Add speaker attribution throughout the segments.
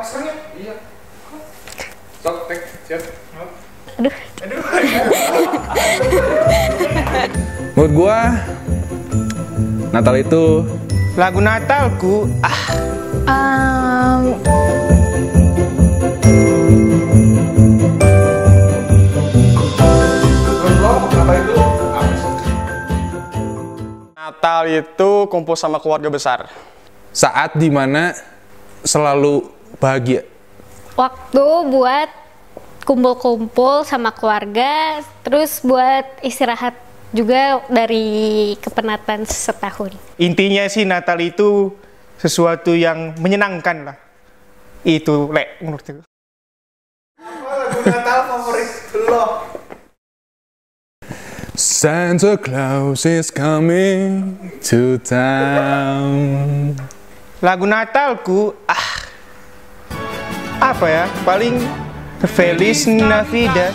Speaker 1: maskernya. Iya. Sok, tek, siap.
Speaker 2: Aduh.
Speaker 3: Menurut gua Natal itu
Speaker 4: Lagu Natalku, Natal itu kumpul sama keluarga besar.
Speaker 3: saat dimana selalu bahagia.
Speaker 2: Waktu buat kumpul-kumpul sama keluarga, terus buat istirahat juga dari kepenatan setahun.
Speaker 4: Intinya sih Natal itu sesuatu yang menyenangkan lah. Itu, Lek, menurutku.
Speaker 1: Apa lagu Natal favorit lo?
Speaker 3: Santa Claus is coming to town.
Speaker 4: Lagu Natalku, apa ya? Paling Feliz Navidad.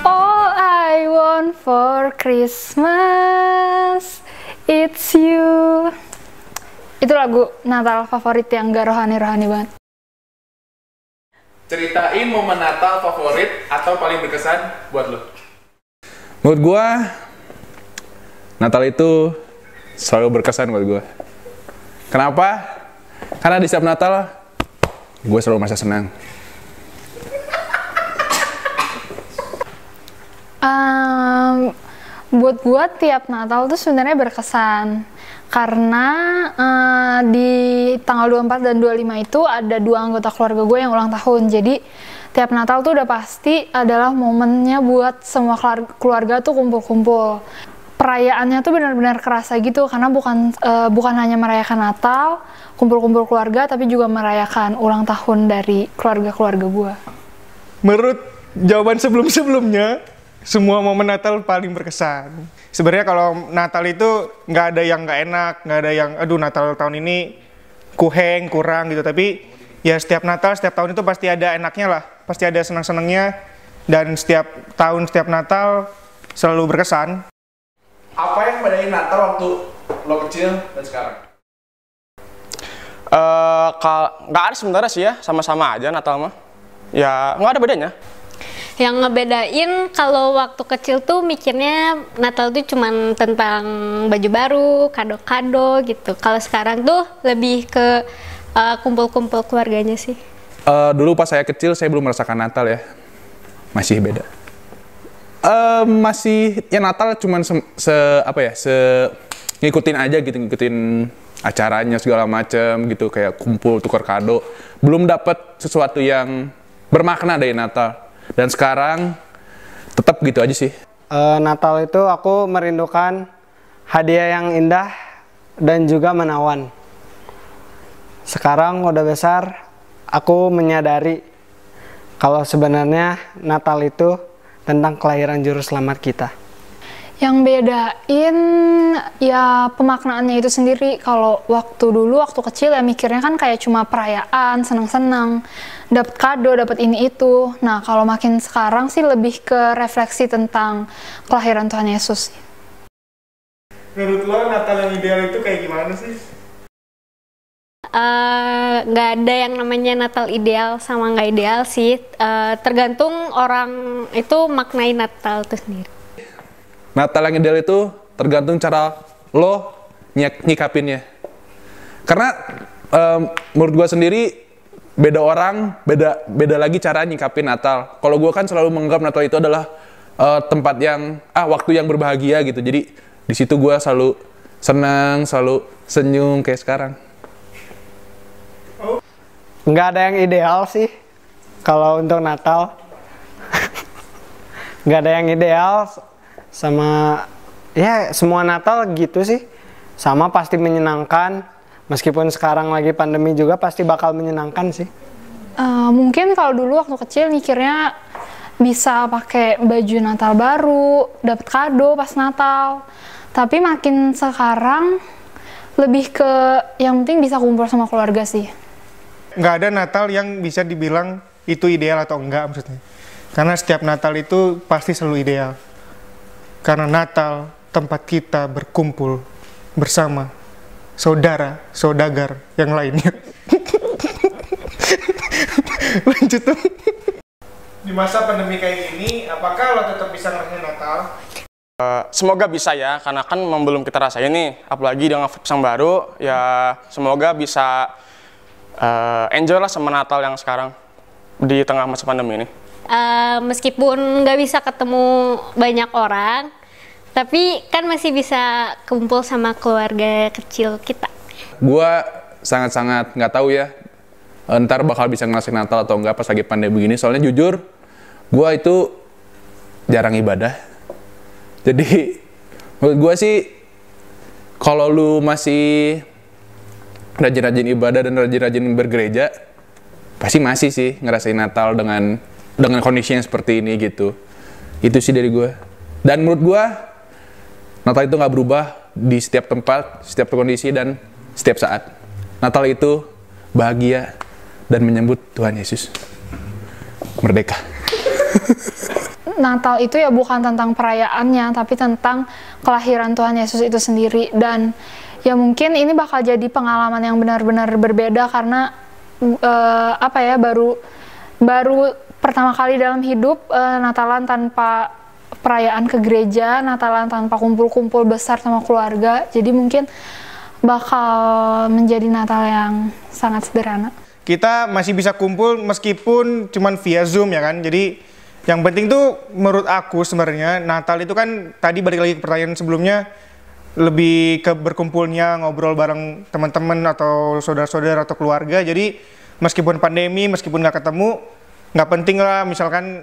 Speaker 2: All I want for Christmas, it's you. Itu lagu Natal favorit yang gak rohani-rohani banget.
Speaker 1: Ceritain momen Natal favorit atau paling berkesan buat lo.
Speaker 3: Menurut gua Natal itu selalu berkesan buat gua. Kenapa? Karena di setiap Natal gua selalu merasa senang.
Speaker 2: Buat tiap Natal tuh sebenarnya berkesan karena di tanggal 24 dan 25 itu ada 2 anggota keluarga gue yang ulang tahun. Jadi tiap Natal tuh udah pasti adalah momennya buat semua keluarga tuh kumpul-kumpul. Perayaannya tuh benar-benar kerasa gitu karena bukan hanya merayakan Natal, kumpul-kumpul keluarga, tapi juga merayakan ulang tahun dari keluarga-keluarga gue.
Speaker 4: Menurut jawaban sebelum-sebelumnya, semua momen Natal paling berkesan. Sebenarnya kalau Natal itu nggak ada yang nggak enak, nggak ada yang aduh Natal tahun ini kurang gitu. Tapi ya setiap Natal, setiap tahun itu pasti ada enaknya lah, pasti ada senang-senangnya. Dan setiap tahun, setiap Natal selalu berkesan.
Speaker 1: Apa yang bedain Natal waktu lo kecil dan sekarang?
Speaker 4: Nggak ada sebenarnya sih ya, sama-sama aja Natal mah. Ya nggak ada bedanya.
Speaker 2: Yang ngebedain kalau waktu kecil tuh mikirnya Natal tuh cuman tentang baju baru, kado-kado gitu. Kalau sekarang tuh lebih ke kumpul-kumpul keluarganya sih.
Speaker 3: Dulu pas saya kecil saya belum merasakan Natal ya. Masih beda. Masih ya Natal cuman ngikutin aja gitu, ngikutin acaranya segala macam gitu, kayak kumpul tukar kado. Belum dapat sesuatu yang bermakna dari Natal. Dan sekarang tetap gitu aja sih.
Speaker 5: Natal itu aku merindukan hadiah yang indah dan juga menawan. Sekarang udah besar, aku menyadari kalau sebenarnya Natal itu tentang kelahiran juru selamat kita.
Speaker 2: Yang bedain ya pemaknaannya itu sendiri. Kalau waktu kecil ya mikirnya kan kayak cuma perayaan, senang-senang, dapat kado, dapat ini itu. Nah kalau makin sekarang sih lebih ke refleksi tentang kelahiran Tuhan Yesus.
Speaker 4: Menurut lo Natal yang ideal itu kayak gimana sih?
Speaker 2: Nggak ada yang namanya Natal ideal sama nggak ideal sih. Tergantung orang itu maknai Natal itu sendiri.
Speaker 3: Natal yang ideal itu tergantung cara lo nyikapinnya. Karena menurut gue sendiri beda orang, beda lagi cara nyikapin Natal. Kalau gue kan selalu menganggap Natal itu adalah tempat yang waktu yang berbahagia gitu. Jadi di situ gue selalu senang, selalu senyum kayak sekarang.
Speaker 5: Nggak ada yang ideal sih kalau untuk Natal. Nggak ada yang ideal. Sama ya semua Natal gitu sih, sama pasti menyenangkan, meskipun sekarang lagi pandemi juga pasti bakal menyenangkan sih.
Speaker 2: Mungkin kalau dulu waktu kecil mikirnya bisa pakai baju Natal baru, dapat kado pas Natal, tapi makin sekarang lebih ke yang penting bisa kumpul sama keluarga sih.
Speaker 4: Nggak ada Natal yang bisa dibilang itu ideal atau enggak maksudnya, karena setiap Natal itu pasti selalu ideal. Karena Natal tempat kita berkumpul bersama saudara, saudagar yang lainnya. Lanjut dong. Di masa pandemi kayak gini, apakah lo tetap bisa ngerasain Natal?
Speaker 6: Semoga bisa ya, karena kan memang belum kita rasain nih, apalagi dengan virus yang baru, ya semoga bisa enjoy lah sama Natal yang sekarang di tengah masa pandemi ini.
Speaker 7: Meskipun nggak bisa ketemu banyak orang, tapi kan masih bisa kumpul sama keluarga kecil kita.
Speaker 3: Gua sangat-sangat nggak tahu ya, ntar bakal bisa ngerasain Natal atau enggak pas lagi pandemi begini. Soalnya jujur, gua itu jarang ibadah. Jadi menurut gua sih, kalau lu masih rajin-rajin ibadah dan rajin-rajin bergereja, pasti masih sih ngerasain Natal dengan kondisi yang seperti ini gitu. Itu sih dari gua. Dan menurut gua, Natal itu nggak berubah di setiap tempat, setiap kondisi, dan setiap saat. Natal itu bahagia dan menyambut Tuhan Yesus. Merdeka.
Speaker 2: Natal itu ya bukan tentang perayaannya, tapi tentang kelahiran Tuhan Yesus itu sendiri. Dan ya mungkin ini bakal jadi pengalaman yang benar-benar berbeda karena baru pertama kali dalam hidup Natalan tanpa perayaan ke gereja, Natalan tanpa kumpul-kumpul besar sama keluarga. Jadi mungkin bakal menjadi Natal yang sangat sederhana.
Speaker 4: Kita masih bisa kumpul meskipun cuman via Zoom ya kan. Jadi yang penting tuh menurut aku sebenarnya Natal itu kan tadi balik lagi ke pertanyaan sebelumnya, lebih ke berkumpulnya, ngobrol bareng teman-teman atau saudara-saudara atau keluarga. Jadi meskipun pandemi, meskipun nggak ketemu, nggak penting lah misalkan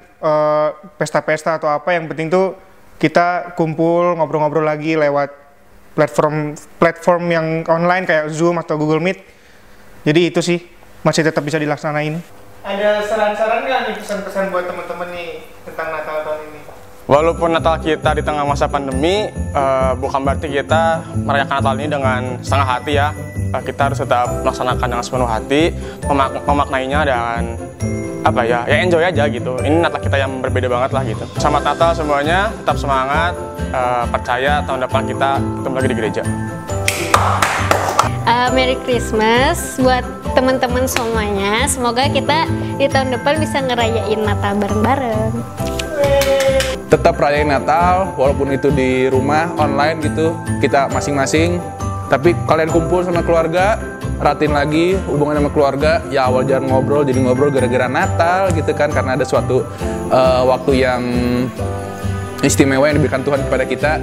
Speaker 4: pesta-pesta atau apa, yang penting tuh kita kumpul ngobrol-ngobrol lagi lewat platform yang online kayak Zoom atau Google Meet. Jadi itu sih masih tetap bisa dilaksanain. Ada saran-saran nggak nih, pesan-pesan buat teman-teman nih tentang Natal tahun ini?
Speaker 6: Walaupun Natal kita di tengah masa pandemi, bukan berarti kita merayakan Natal ini dengan setengah hati ya. Kita harus tetap melaksanakan dengan sepenuh hati, memaknainya dan ya enjoy aja gitu. Ini Natal kita yang berbeda banget lah gitu. Selamat Natal semuanya, tetap semangat, percaya tahun depan kita ketemu lagi di gereja.
Speaker 7: Merry Christmas buat teman-teman semuanya. Semoga kita di tahun depan bisa ngerayain Natal bareng-bareng.
Speaker 3: Tetap rayain Natal, walaupun itu di rumah, online gitu, kita masing-masing. Tapi kalian kumpul sama keluarga, ratin lagi hubungan sama keluarga. Ya awal jangan ngobrol, jadi ngobrol gara-gara Natal gitu kan, karena ada suatu waktu yang istimewa yang diberikan Tuhan kepada kita.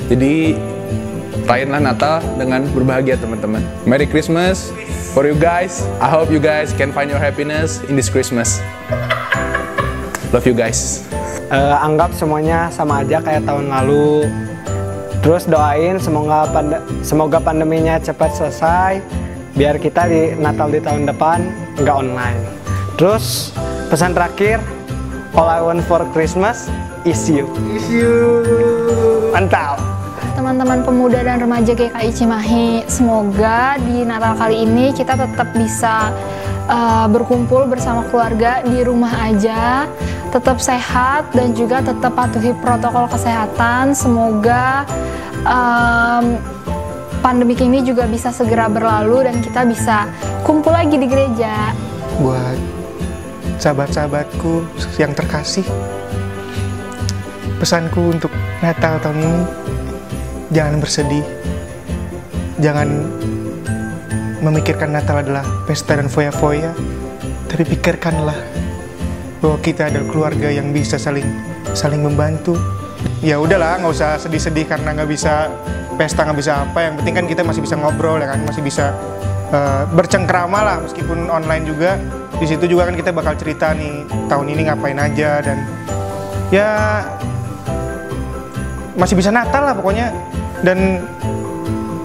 Speaker 3: Jadi rayainlah Natal dengan berbahagia teman-teman. Merry Christmas for you guys. I hope you guys can find your happiness in this Christmas. Love you guys.
Speaker 5: Anggap semuanya sama aja kayak tahun lalu. Terus doain semoga pandeminya cepat selesai, biar kita di Natal di tahun depan nggak online. Terus pesan terakhir, all I want for Christmas is you. Mantap.
Speaker 2: Teman-teman pemuda dan remaja GKI Cimahi, semoga di Natal kali ini kita tetap bisa berkumpul bersama keluarga di rumah aja, tetap sehat dan juga tetap patuhi protokol kesehatan. Semoga pandemik ini juga bisa segera berlalu dan kita bisa kumpul lagi di gereja.
Speaker 4: Buat sahabat-sahabatku yang terkasih, pesanku untuk Natal tahun ini, jangan bersedih, jangan memikirkan Natal adalah pesta dan foya-foya, tapi pikirkanlah bahwa kita adalah keluarga yang bisa saling membantu. Ya udahlah, nggak usah sedih-sedih karena nggak bisa pesta, nggak bisa apa. Yang penting kan kita masih bisa ngobrol ya kan, masih bisa bercengkrama lah meskipun online juga. Di situ juga kan kita bakal cerita nih tahun ini ngapain aja, dan ya masih bisa Natal lah pokoknya. Dan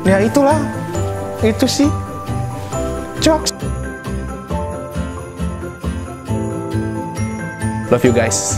Speaker 4: ya itulah, itu sih. Jokes.
Speaker 3: Love you guys.